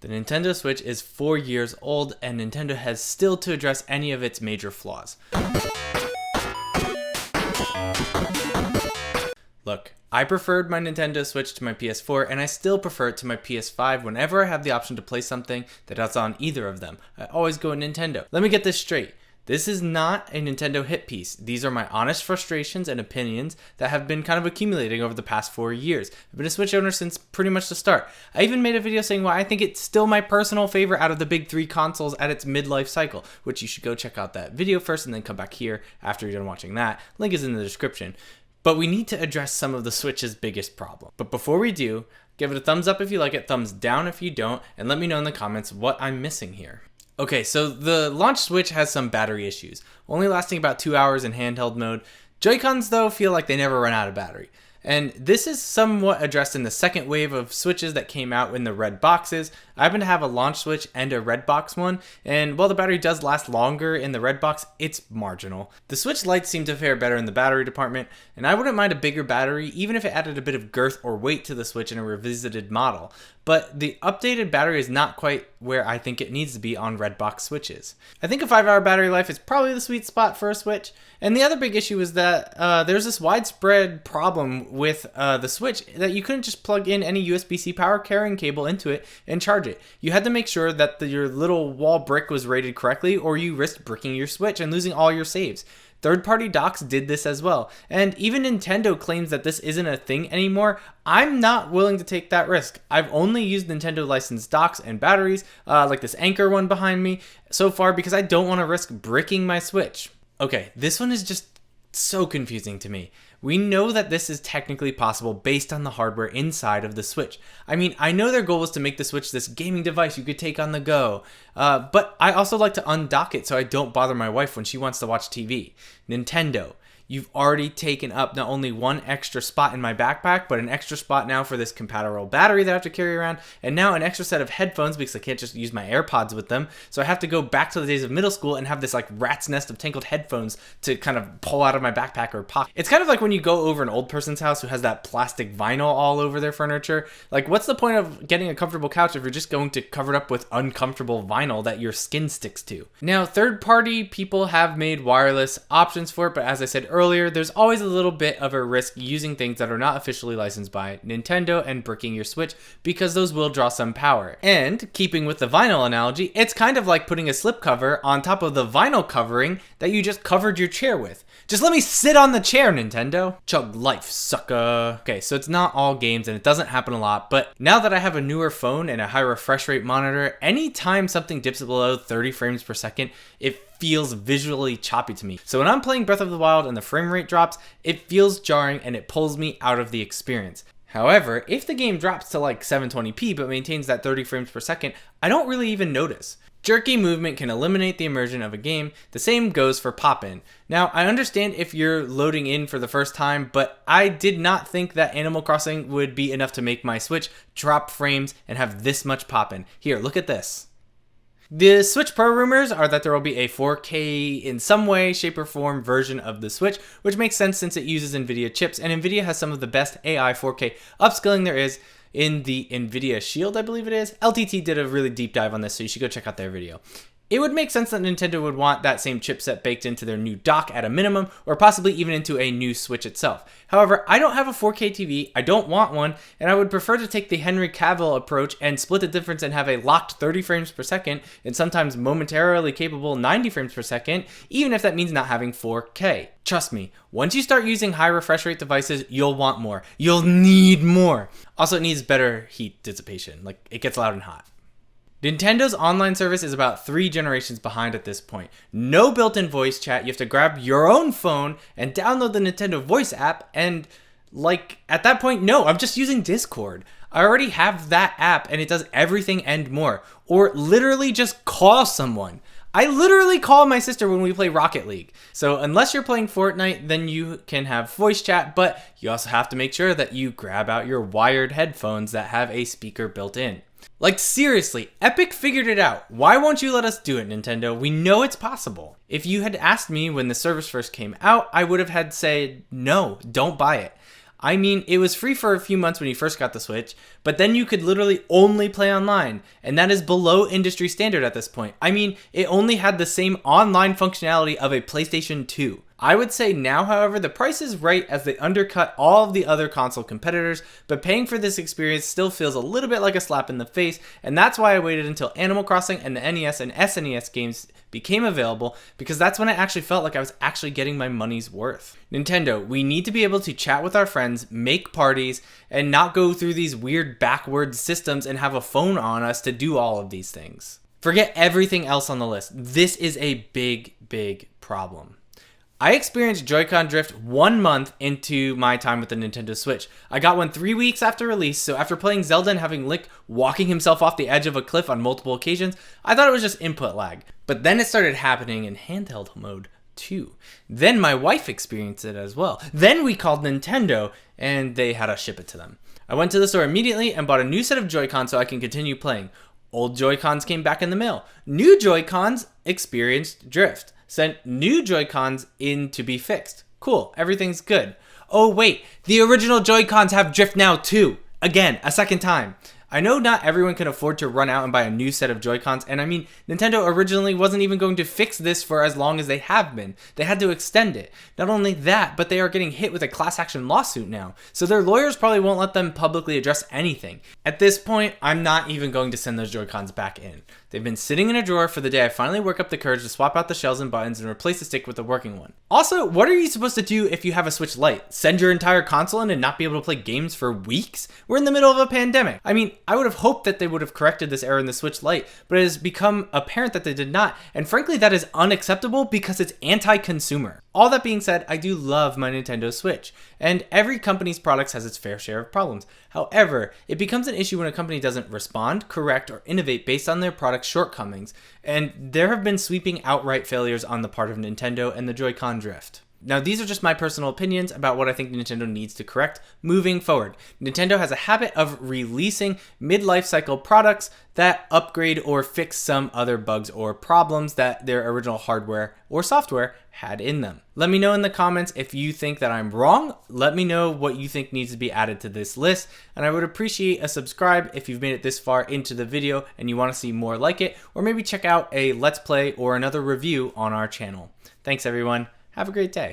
The Nintendo Switch is 4 years old, and Nintendo has still to address any of its major flaws. Look, I preferred my Nintendo Switch to my PS4, and I still prefer it to my PS5 whenever I have the option to play something that is on either of them. I always go with Nintendo. Let me get this straight. This is not a Nintendo hit piece. These are my honest frustrations and opinions that have been kind of accumulating over the past 4 years. I've been a Switch owner since pretty much the start. I even made a video saying why I think it's still my personal favorite out of the big 3 consoles at its midlife cycle, which you should go check out that video first and then come back here after you're done watching that. Link is in the description. But we need to address some of the Switch's biggest problem. But before we do, give it a thumbs up if you like it, thumbs down if you don't, and let me know in the comments what I'm missing here. Okay, so the launch Switch has some battery issues, only lasting about 2 hours in handheld mode. Joy-Cons though feel like they never run out of battery. And this is somewhat addressed in the second wave of Switches that came out in the red boxes. I happen to have a launch Switch and a red box one, and while the battery does last longer in the red box, it's marginal. The Switch Lites seem to fare better in the battery department, and I wouldn't mind a bigger battery even if it added a bit of girth or weight to the Switch in a revisited model. But the updated battery is not quite where I think it needs to be on red box Switches. I think a 5-hour battery life is probably the sweet spot for a Switch. And the other big issue is that there's this widespread problem with the Switch that you couldn't just plug in any USB-C power carrying cable into it and charge it. You had to make sure that your little wall brick was rated correctly, or you risked bricking your Switch and losing all your saves. Third-party docks did this as well, and even Nintendo claims that this isn't a thing anymore. I'm not willing to take that risk. I've only used Nintendo licensed docks and batteries, like this Anchor one behind me, so far because I don't want to risk bricking my Switch. Okay, this one is just so confusing to me. We know that this is technically possible based on the hardware inside of the Switch. I mean, I know their goal was to make the Switch this gaming device you could take on the go, but I also like to undock it so I don't bother my wife when she wants to watch TV. Nintendo, you've already taken up not only one extra spot in my backpack, but an extra spot now for this compatible battery that I have to carry around, and now an extra set of headphones because I can't just use my AirPods with them. So I have to go back to the days of middle school and have this like rat's nest of tangled headphones to kind of pull out of my backpack or pocket. It's kind of like when you go over an old person's house who has that plastic vinyl all over their furniture. Like, what's the point of getting a comfortable couch if you're just going to cover it up with uncomfortable vinyl that your skin sticks to? Now, third-party people have made wireless options for it, but as I said earlier, there's always a little bit of a risk using things that are not officially licensed by Nintendo and bricking your Switch because those will draw some power. And keeping with the vinyl analogy, it's kind of like putting a slipcover on top of the vinyl covering that you just covered your chair with. Just let me sit on the chair, Nintendo. Chug life, sucker. Okay, so it's not all games and it doesn't happen a lot, but now that I have a newer phone and a high refresh rate monitor, anytime something dips below 30 frames per second, it feels visually choppy to me. So when I'm playing Breath of the Wild and the frame rate drops, it feels jarring and it pulls me out of the experience. However, if the game drops to like 720p but maintains that 30 frames per second, I don't really even notice. Jerky movement can eliminate the immersion of a game. The same goes for pop-in. Now, I understand if you're loading in for the first time, but I did not think that Animal Crossing would be enough to make my Switch drop frames and have this much pop-in. Here, look at this. The Switch Pro rumors are that there will be a 4K in some way, shape, or form version of the Switch, which makes sense since it uses NVIDIA chips, and NVIDIA has some of the best AI 4K upscaling there is in the NVIDIA Shield, I believe it is. LTT did a really deep dive on this, so you should go check out their video. It would make sense that Nintendo would want that same chipset baked into their new dock at a minimum, or possibly even into a new Switch itself. However, I don't have a 4K TV, I don't want one, and I would prefer to take the Henry Cavill approach and split the difference and have a locked 30 frames per second, and sometimes momentarily capable 90 frames per second, even if that means not having 4K. Trust me, once you start using high refresh rate devices, you'll want more. You'll need more. Also, it needs better heat dissipation, like it gets loud and hot. Nintendo's online service is about 3 generations behind at this point. No built-in voice chat, you have to grab your own phone and download the Nintendo Voice app, and like at that point, no, I'm just using Discord. I already have that app and it does everything and more. Or literally just call someone. I literally call my sister when we play Rocket League. So unless you're playing Fortnite, then you can have voice chat, but you also have to make sure that you grab out your wired headphones that have a speaker built in. Like seriously, Epic figured it out. Why won't you let us do it, Nintendo? We know it's possible. If you had asked me when the service first came out, I would have had said, no, don't buy it. I mean, it was free for a few months when you first got the Switch, but then you could literally only play online, and that is below industry standard at this point. I mean, it only had the same online functionality of a PlayStation 2. I would say now, however, the price is right as they undercut all of the other console competitors, but paying for this experience still feels a little bit like a slap in the face, and that's why I waited until Animal Crossing and the NES and SNES games became available, because that's when I actually felt like I was actually getting my money's worth. Nintendo, we need to be able to chat with our friends, make parties, and not go through these weird backwards systems and have a phone on us to do all of these things. Forget everything else on the list. This is a big, big problem. I experienced Joy-Con drift 1 month into my time with the Nintendo Switch. I got one 3 weeks after release, so after playing Zelda and having Link walking himself off the edge of a cliff on multiple occasions, I thought it was just input lag. But then it started happening in handheld mode too. Then my wife experienced it as well. Then we called Nintendo and they had us ship it to them. I went to the store immediately and bought a new set of Joy-Cons so I can continue playing. Old Joy-Cons came back in the mail. New Joy-Cons experienced drift. Sent new Joy-Cons in to be fixed. Cool, everything's good. Oh wait, the original Joy-Cons have drift now too. Again, a second time. I know not everyone can afford to run out and buy a new set of Joy-Cons, and I mean, Nintendo originally wasn't even going to fix this for as long as they have been. They had to extend it. Not only that, but they are getting hit with a class action lawsuit now, so their lawyers probably won't let them publicly address anything. At this point, I'm not even going to send those Joy-Cons back in. They've been sitting in a drawer for the day I finally work up the courage to swap out the shells and buttons and replace the stick with a working one. Also, what are you supposed to do if you have a Switch Lite? Send your entire console in and not be able to play games for weeks? We're in the middle of a pandemic. I mean, I would have hoped that they would have corrected this error in the Switch Lite, but it has become apparent that they did not, and frankly that is unacceptable because it's anti-consumer. All that being said, I do love my Nintendo Switch, and every company's products has its fair share of problems. However, it becomes an issue when a company doesn't respond, correct, or innovate based on their product's shortcomings, and there have been sweeping outright failures on the part of Nintendo and the Joy-Con drift. Now, these are just my personal opinions about what I think Nintendo needs to correct moving forward. Nintendo has a habit of releasing mid-life cycle products that upgrade or fix some other bugs or problems that their original hardware or software had in them. Let me know in the comments if you think that I'm wrong. Let me know what you think needs to be added to this list, and I would appreciate a subscribe if you've made it this far into the video and you want to see more like it, or maybe check out a Let's Play or another review on our channel. Thanks everyone. Have a great day.